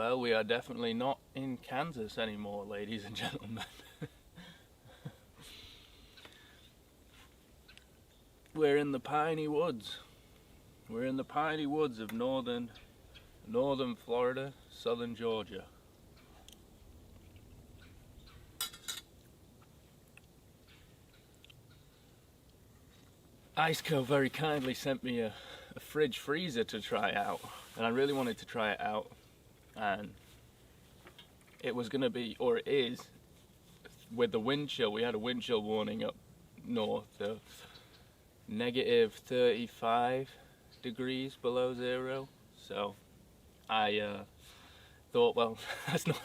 Well, we are definitely not in Kansas anymore, ladies and gentlemen. We're in the piney woods. We're in the piney woods of northern Florida, southern Georgia. Iceco very kindly sent me a fridge freezer to try out, and I really wanted to try it out, and it was going to be, or it is, with the wind chill. We had a wind chill warning up north of negative 35 degrees below zero, so I thought, well, that's not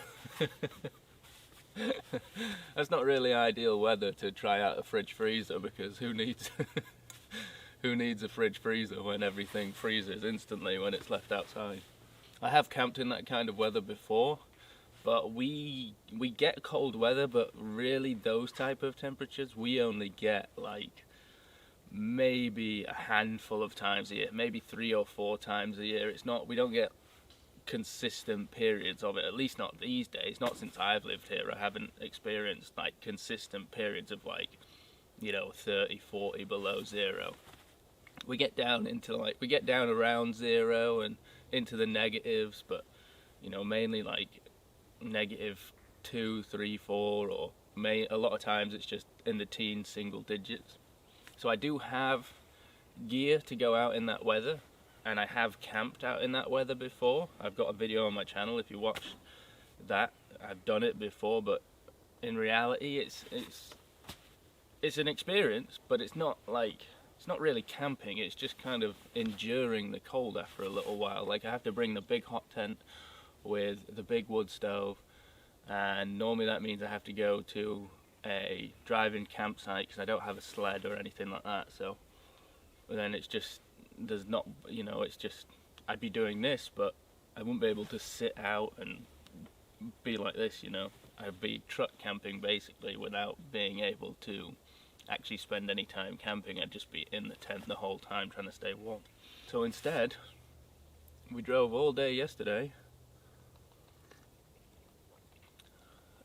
that's not really ideal weather to try out a fridge freezer, because who needs who needs a fridge freezer when everything freezes instantly when it's left outside. I have camped in that kind of weather before, but we get cold weather, but really those type of temperatures we only get like maybe a handful of times a year, maybe 3 or 4 times a year. We don't get consistent periods of it, at least not these days. Not since I've lived here. I haven't experienced like consistent periods of like, 30, 40 below zero. We get down around zero and into the negatives, but mainly like negative 2, 3, 4, or a lot of times it's just in the teen single digits. So I do have gear to go out in that weather, and I have camped out in that weather before. I've got a video on my channel if you watch that. I've done it before, but in reality it's an experience, but it's not really camping. It's just kind of enduring the cold after a little while. Like, I have to bring the big hot tent with the big wood stove, and normally that means I have to go to a drive-in campsite because I don't have a sled or anything like that. So then it's just, I'd be doing this, but I wouldn't be able to sit out and be like this, I'd be truck camping basically without being able to actually spend any time camping. I'd just be in the tent the whole time trying to stay warm. So instead, we drove all day yesterday,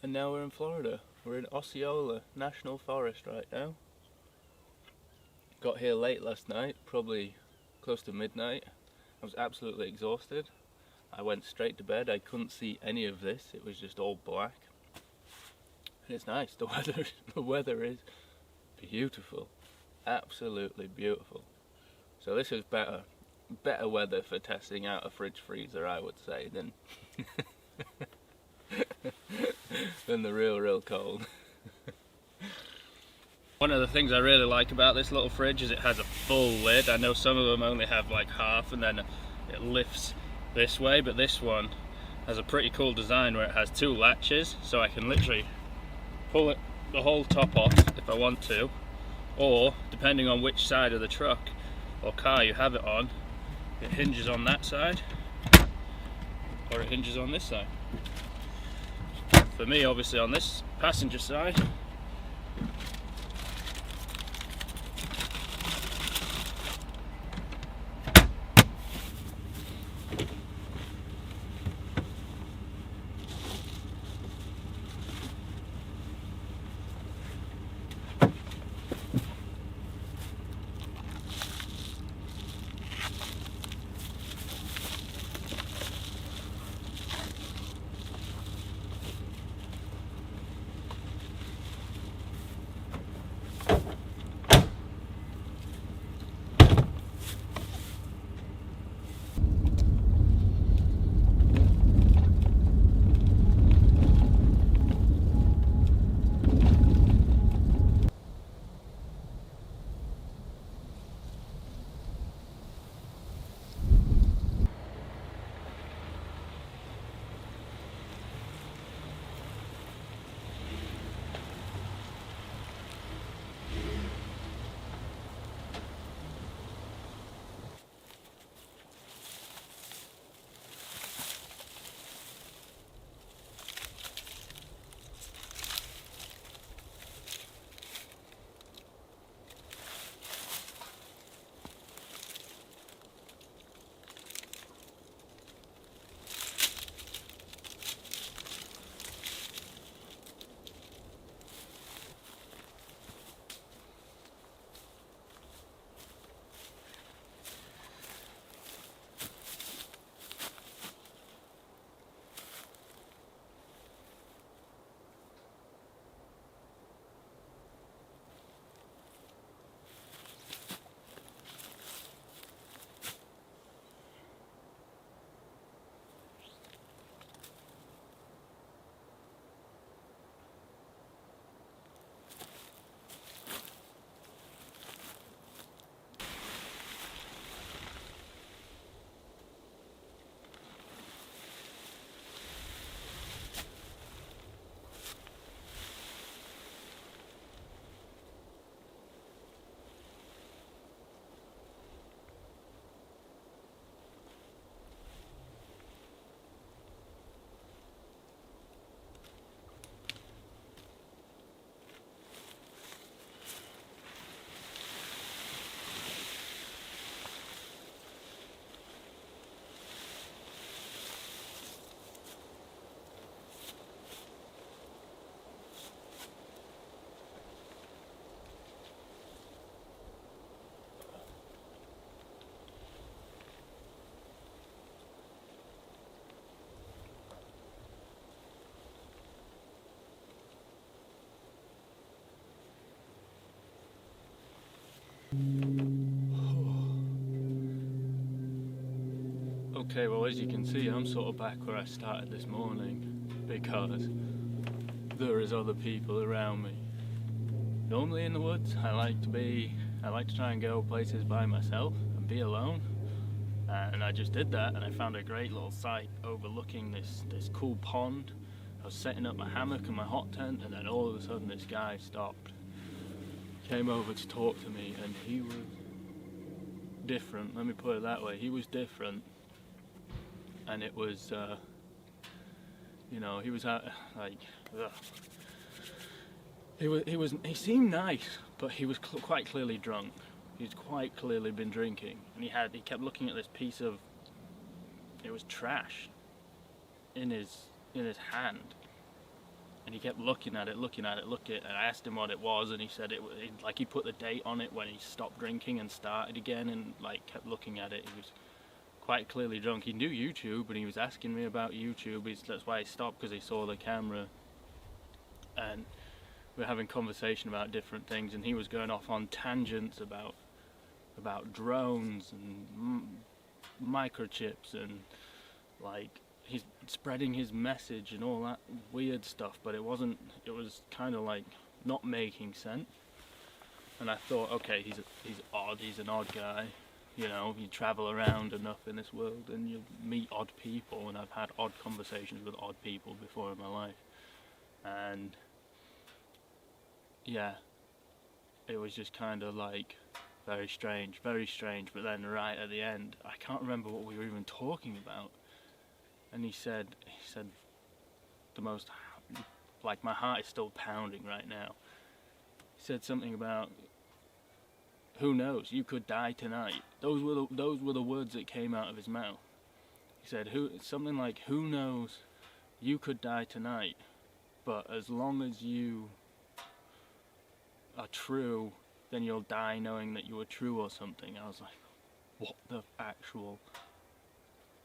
and now we're in Florida. We're in Osceola National Forest right now. Got here late last night, probably close to midnight. I was absolutely exhausted. I went straight to bed. I couldn't see any of this. It was just all black. And it's nice. The weather is beautiful. Absolutely beautiful. So this is better weather for testing out a fridge freezer, I would say, than than the real cold. One of the things I really like about this little fridge is it has a full lid. I know some of them only have like half and then it lifts this way, but this one has a pretty cool design where it has 2 latches, so I can literally pull the whole top off if I want to, or depending on which side of the truck or car you have it on, it hinges on that side or it hinges on this side. For me, obviously on this passenger side, Okay, well, as you can see, I'm sort of back where I started this morning because there is other people around me. Normally in the woods, I like to try and go places by myself and be alone. And I just did that, and I found a great little site overlooking this cool pond. I was setting up my hammock and my hot tent, and then all of a sudden this guy stopped, came over to talk to me, and he was different, let me put it that way. He was different, and it was, you know, he was like, ugh. He seemed nice, but he was quite clearly drunk. He's quite clearly been drinking, and he kept looking at this piece of, it was trash, in his hand, and he kept looking at it, and I asked him what it was, and he said like he put the date on it when he stopped drinking and started again, and like kept looking at it. He was quite clearly drunk. He knew YouTube, and he was asking me about YouTube. That's why he stopped, because he saw the camera, and we were having conversation about different things, and he was going off on tangents about drones and microchips, and like he's spreading his message and all that weird stuff, but it was kind of like not making sense. And I thought, okay, he's odd, he's an odd guy, you know, you travel around enough in this world and you meet odd people, and I've had odd conversations with odd people before in my life, and yeah, it was just kind of like very strange, but then right at the end, I can't remember what we were even talking about, and he said the most, like, my heart is still pounding right now. He said something about, who knows, you could die tonight. Those were the words that came out of his mouth. He said something like, who knows, you could die tonight, but as long as you are true, then you'll die knowing that you were true or something. I was like, what the actual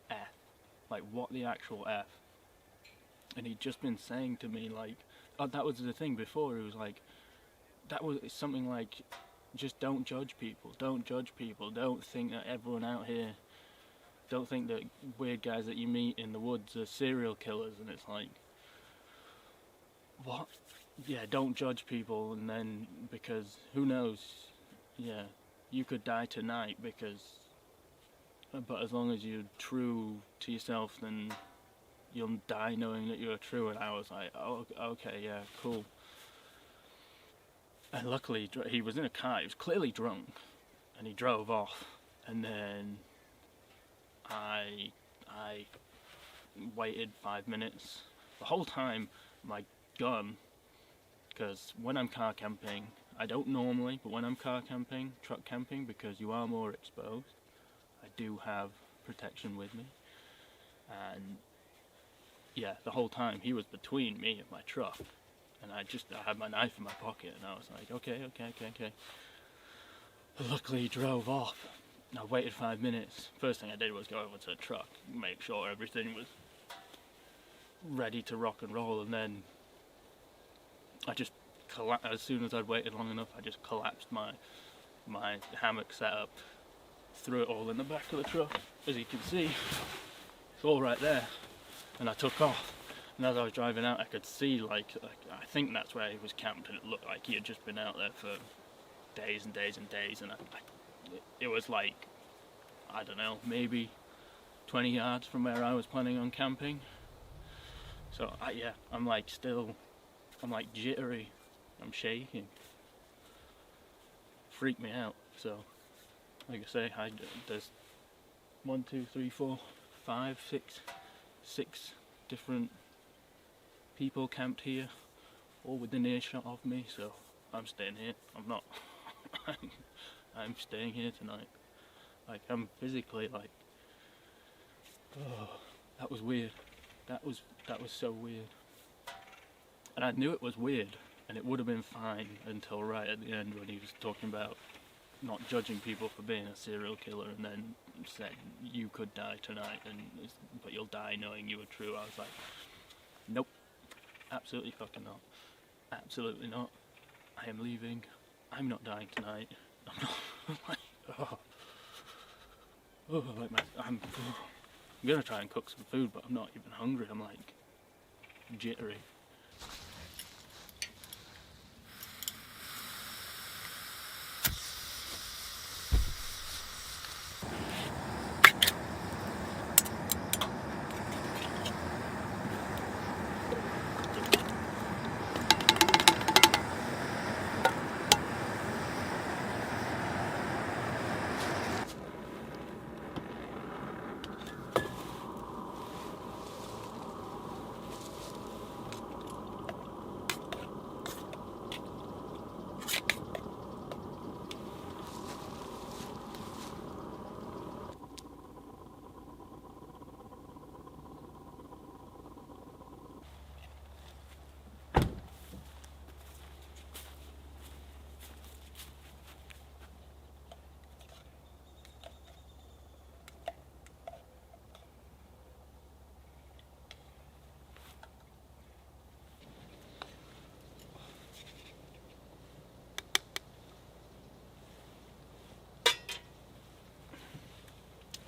F? Like, what the actual F? And he'd just been saying to me, like, oh, that was the thing before, he was like, that was something like, just don't judge people, don't think that everyone out here, don't think that weird guys that you meet in the woods are serial killers, and it's like, what? Yeah, don't judge people, and then, because, who knows, yeah, you could die tonight, but as long as you're true to yourself, then you'll die knowing that you're true. And I was like, oh, okay, yeah, cool. And luckily, he was in a car, he was clearly drunk, and he drove off, and then I waited 5 minutes. The whole time, my gun, because when I'm car camping, I don't normally, but when I'm car camping, truck camping, because you are more exposed, I do have protection with me. And yeah, the whole time he was between me and my truck, and I had my knife in my pocket, and I was like, okay. But luckily he drove off. I waited 5 minutes. First thing I did was go over to the truck, make sure everything was ready to rock and roll, and then I just as soon as I'd waited long enough, I just collapsed my hammock setup, threw it all in the back of the truck. As you can see, it's all right there, and I took off. And as I was driving out, I could see, like I think that's where he was camped, and it looked like he had just been out there for days and days and days, and it was like, I don't know, maybe 20 yards from where I was planning on camping. So I'm like jittery, I'm shaking, freaked me out. So like I say, there's 1, 2, 3, 4, 5, 6 different people camped here, all within earshot of me, so I'm staying here. I'm not I'm staying here tonight. Like, I'm physically like, oh, that was weird. That was so weird. And I knew it was weird, and it would have been fine until right at the end when he was talking about not judging people for being a serial killer, and then said you could die tonight, but you'll die knowing you were true. I was like, nope, absolutely fucking not, absolutely not. I am leaving. I'm not dying tonight. I'm not. Like, I'm gonna try and cook some food, but I'm not even hungry. I'm like jittery.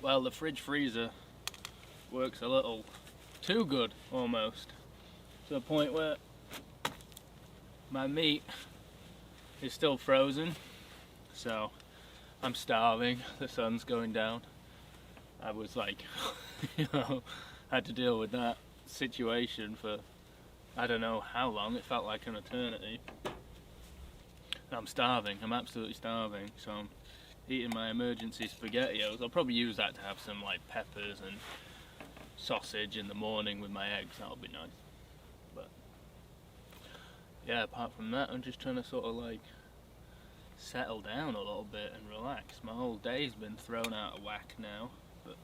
Well, the fridge freezer works a little too good, almost, to the point where my meat is still frozen, so I'm starving. The sun's going down. I was like, had to deal with that situation for I don't know how long. It felt like an eternity. I'm starving. I'm absolutely starving, so I'm eating my emergency SpaghettiOs. I'll probably use that to have some like peppers and sausage in the morning with my eggs. That'll be nice. But yeah, apart from that, I'm just trying to sort of like settle down a little bit and relax. My whole day's been thrown out of whack now. But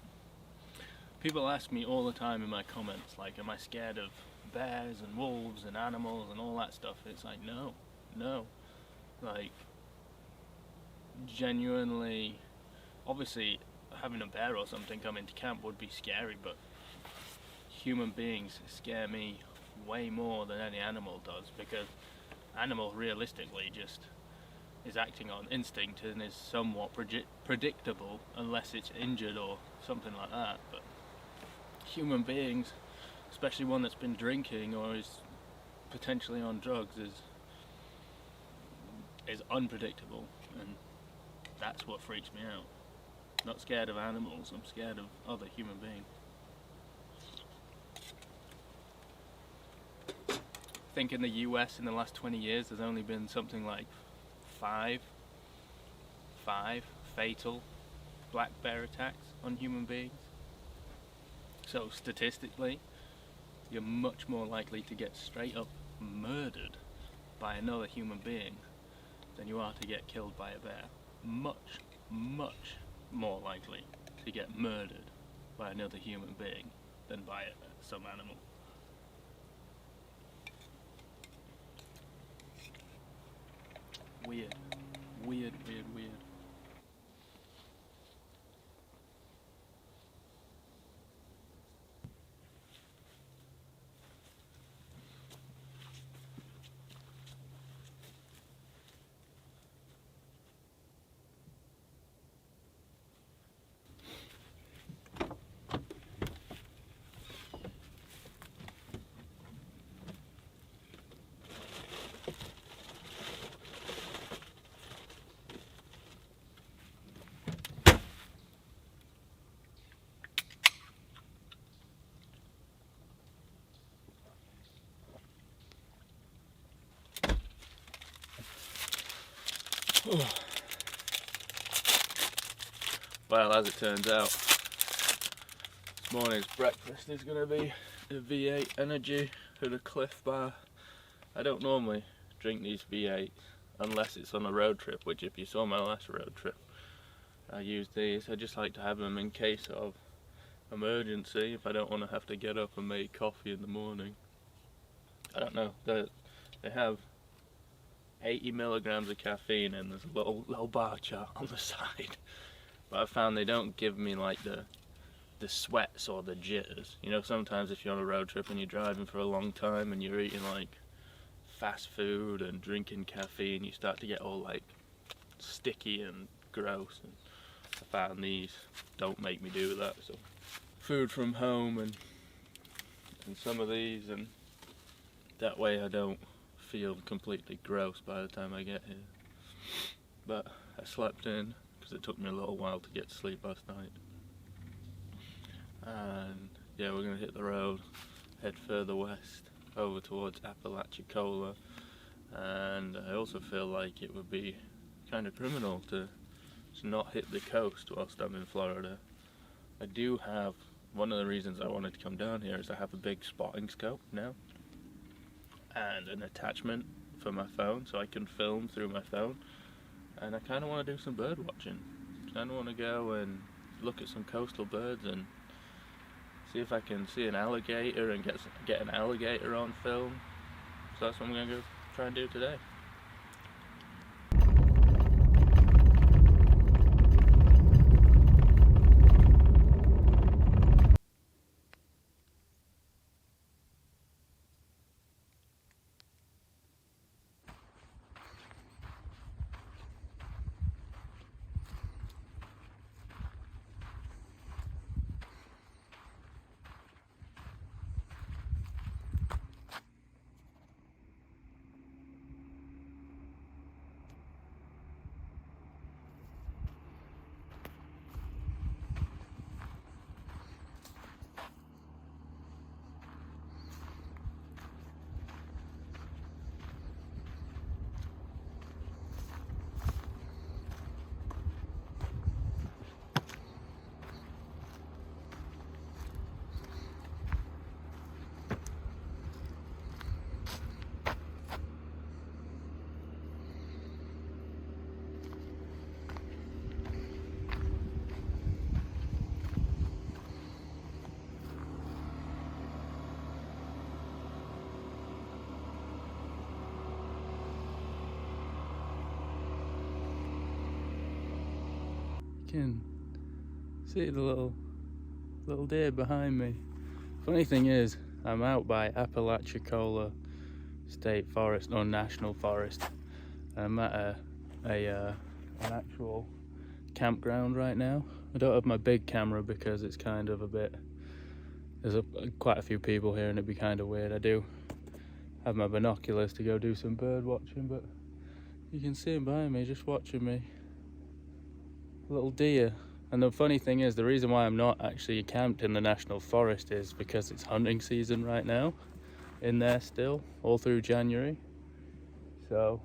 people ask me all the time in my comments, like, am I scared of bears and wolves and animals and all that stuff? It's like, no. Like, genuinely, obviously having a bear or something come into camp would be scary, but human beings scare me way more than any animal does, because animal realistically just is acting on instinct and is somewhat predictable unless it's injured or something like that. But human beings, especially one that's been drinking or is potentially on drugs, is unpredictable, and that's what freaks me out. I'm not scared of animals, I'm scared of other human beings. I think in the US in the last 20 years there's only been something like five fatal black bear attacks on human beings. So statistically, you're much more likely to get straight up murdered by another human being than you are to get killed by a bear. Much more likely to get murdered by another human being than by some animal. Weird. Well, as it turns out, this morning's breakfast is going to be a V8 Energy with a Cliff Bar. I don't normally drink these V8s unless it's on a road trip, which if you saw my last road trip, I used these. I just like to have them in case of emergency, if I don't want to have to get up and make coffee in the morning. I don't know, they have 80 milligrams of caffeine and there's a little bar chart on the side. But I found they don't give me like the sweats or the jitters. You know, sometimes if you're on a road trip and you're driving for a long time and you're eating like fast food and drinking caffeine, you start to get all like sticky and gross. And I found these don't make me do that, so food from home and some of these, and that way I don't feel completely gross by the time I get here. But I slept in because it took me a little while to get to sleep last night. And yeah, we're going to hit the road, head further west over towards Apalachicola, and I also feel like it would be kind of criminal to not hit the coast whilst I'm in Florida. I do have, one of the reasons I wanted to come down here is I have a big spotting scope now and an attachment for my phone so I can film through my phone, and I kind of want to do some bird watching. I kind of want to go and look at some coastal birds and see if I can see an alligator and get an alligator on film. So that's what I'm going to go try and do today. Can see the little deer behind me. Funny thing is, I'm out by Apalachicola State Forest or National Forest. I'm at an actual campground right now. I don't have my big camera because it's kind of a bit, there's quite a few people here and it'd be kind of weird. I do have my binoculars to go do some bird watching, but you can see him behind me just watching me. Little deer. And the funny thing is, the reason why I'm not actually camped in the national forest is because it's hunting season right now in there still, all through January. So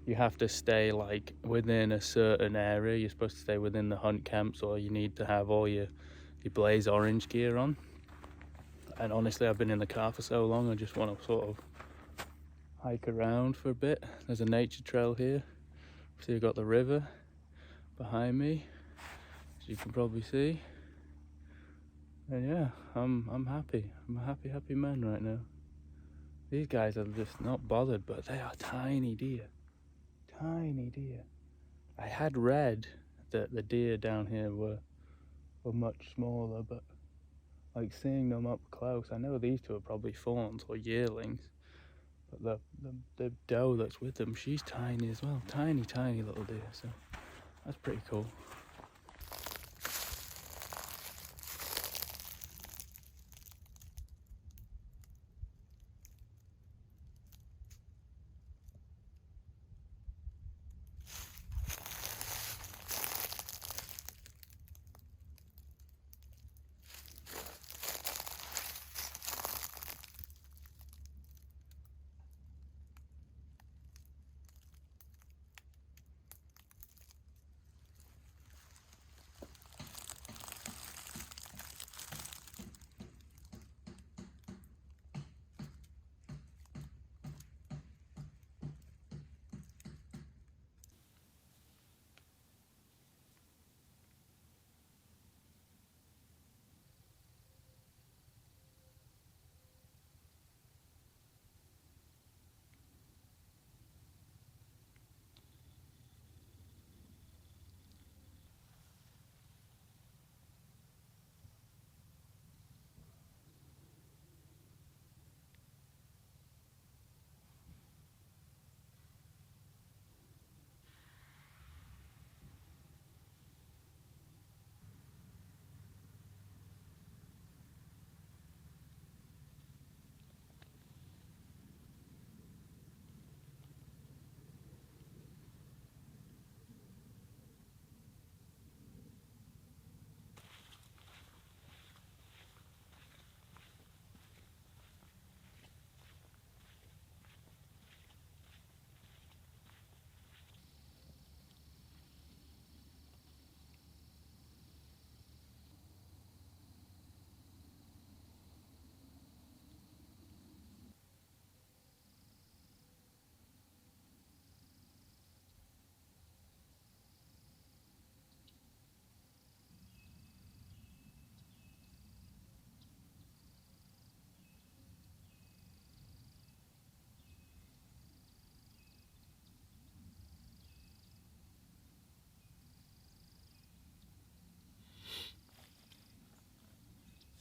you have to stay like within a certain area. You're supposed to stay within the hunt camps, or you need to have all your blaze orange gear on. And honestly, I've been in the car for so long, I just want to sort of hike around for a bit. There's a nature trail here. So you've got the river behind me, as you can probably see. And yeah, I'm happy. I'm a happy man right now. These guys are just not bothered, but they are tiny deer. Tiny deer. I had read that the deer down here were much smaller, but like seeing them up close, I know these two are probably fawns or yearlings, but the doe that's with them, she's tiny as well. Tiny little deer, so that's pretty cool.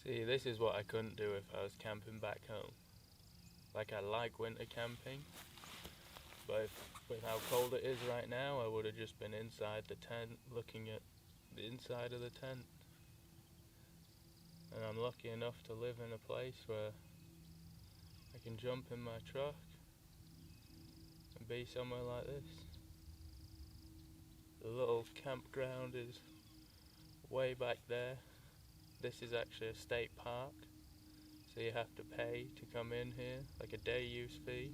See, this is what I couldn't do if I was camping back home. Like, I like winter camping, but with how cold it is right now, I would have just been inside the tent looking at the inside of the tent. And I'm lucky enough to live in a place where I can jump in my truck and be somewhere like this. The little campground is way back there. This is actually a state park, so you have to pay to come in here, like a day use fee.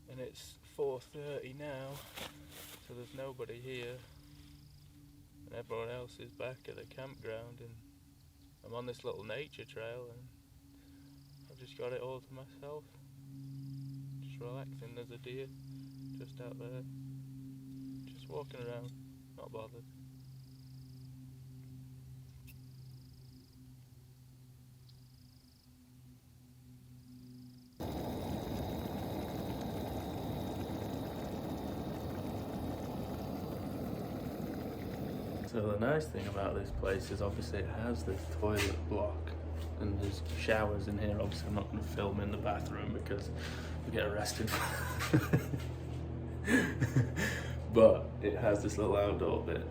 And it's 4:30 now, so there's nobody here. And everyone else is back at the campground, and I'm on this little nature trail, and I've just got it all to myself. Just relaxing. There's a deer just out there, just walking around, not bothered. So the nice thing about this place is obviously it has this toilet block and there's showers in here. Obviously I'm not going to film in the bathroom because we get arrested. But it has this little outdoor bit,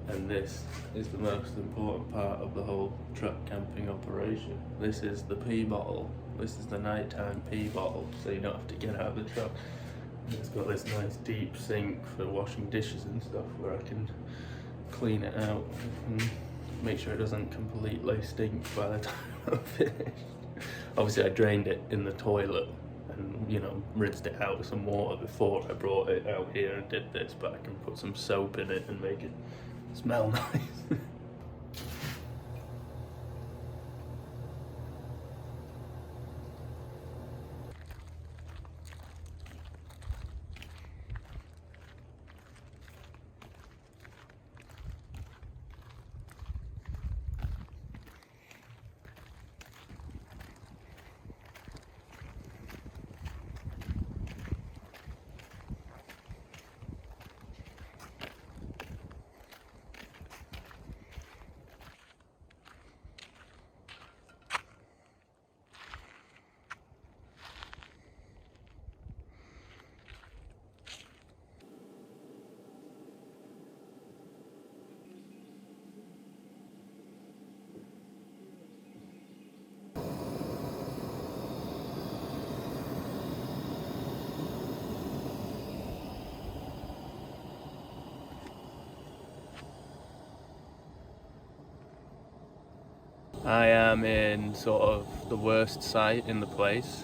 and this is the most important part of the whole truck camping operation. This is the pee bottle. This is the nighttime pee bottle, so you don't have to get out of the truck. And it's got this nice deep sink for washing dishes and stuff where I can clean it out and make sure it doesn't completely stink by the time I'm finished. Obviously I drained it in the toilet and, you know, rinsed it out with some water before I brought it out here and did this, but I can put some soap in it and make it smell nice. I am in sort of the worst site in the place,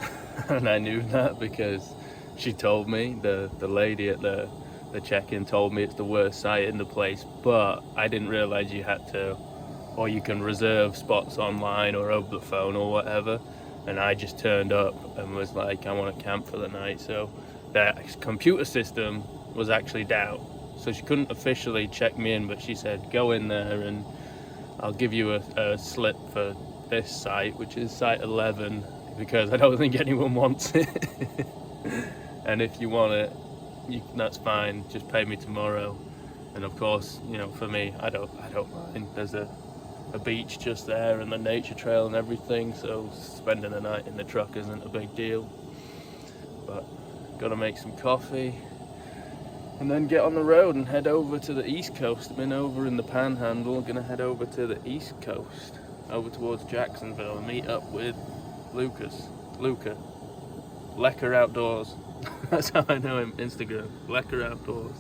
and I knew that because she told me, the lady at the check-in told me it's the worst site in the place, but I didn't realize you had to, or you can reserve spots online or over the phone or whatever, and I just turned up and was like, I want to camp for the night. So that computer system was actually down, so she couldn't officially check me in, but she said go in there and I'll give you a slip for this site, which is site 11, because I don't think anyone wants it. And if you want it, that's fine, just pay me tomorrow. And of course, you know, for me, I don't mind. There's a beach just there and the nature trail and everything, so spending the night in the truck isn't a big deal. But gotta make some coffee and then get on the road and head over to the east coast. I've been over in the Panhandle, gonna head over to the east coast, over towards Jacksonville, and meet up with Luca, Lecker Outdoors. That's how I know him, Instagram, Lecker Outdoors.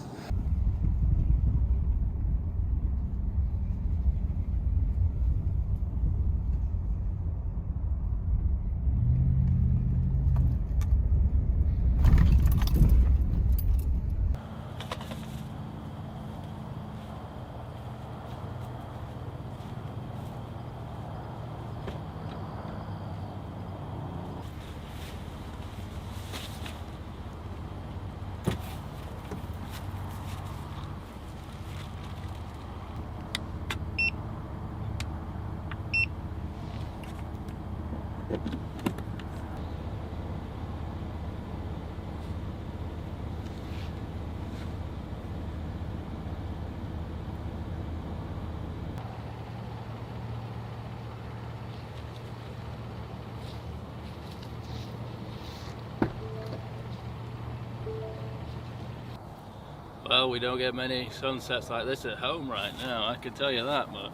tell, we don't get many sunsets like this at home right now, I can tell you that much.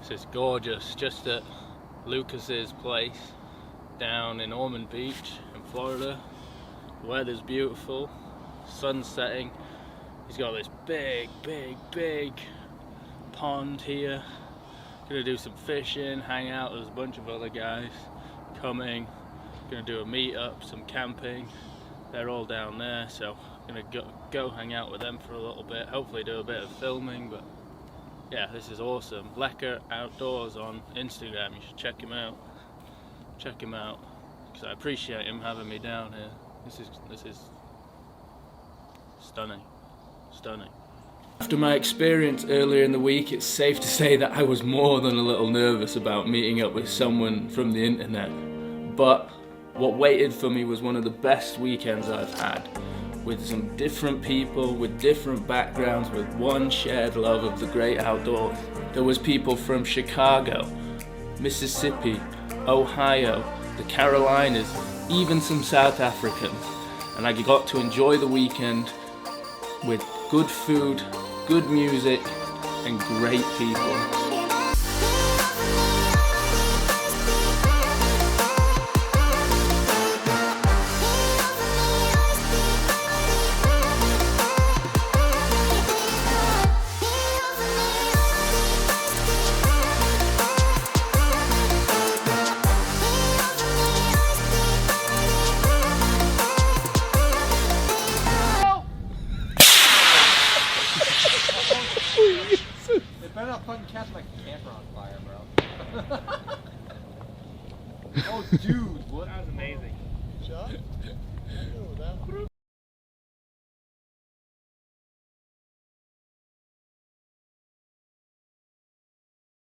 This is gorgeous, just at Lucas's place down in Ormond Beach in Florida. The weather's beautiful, sun's setting. He's got this big pond here. Gonna do some fishing, hang out. There's a bunch of other guys coming. Gonna do a meet-up, some camping. They're all down there, so I'm gonna go hang out with them for a little bit. Hopefully do a bit of filming, but yeah, this is awesome. Lekker Outdoors on Instagram. You should check him out. Check him out, because I appreciate him having me down here. This is stunning. Stunning. After my experience earlier in the week, it's safe to say that I was more than a little nervous about meeting up with someone from the internet. But what waited for me was one of the best weekends I've had, with some different people, with different backgrounds, with one shared love of the great outdoors. There was people from Chicago, Mississippi, Ohio, the Carolinas, even some South Africans. And I got to enjoy the weekend with good food, good music, and great people. Better not fucking catch my camper on fire, bro. Oh, dude, what? That was amazing. Shut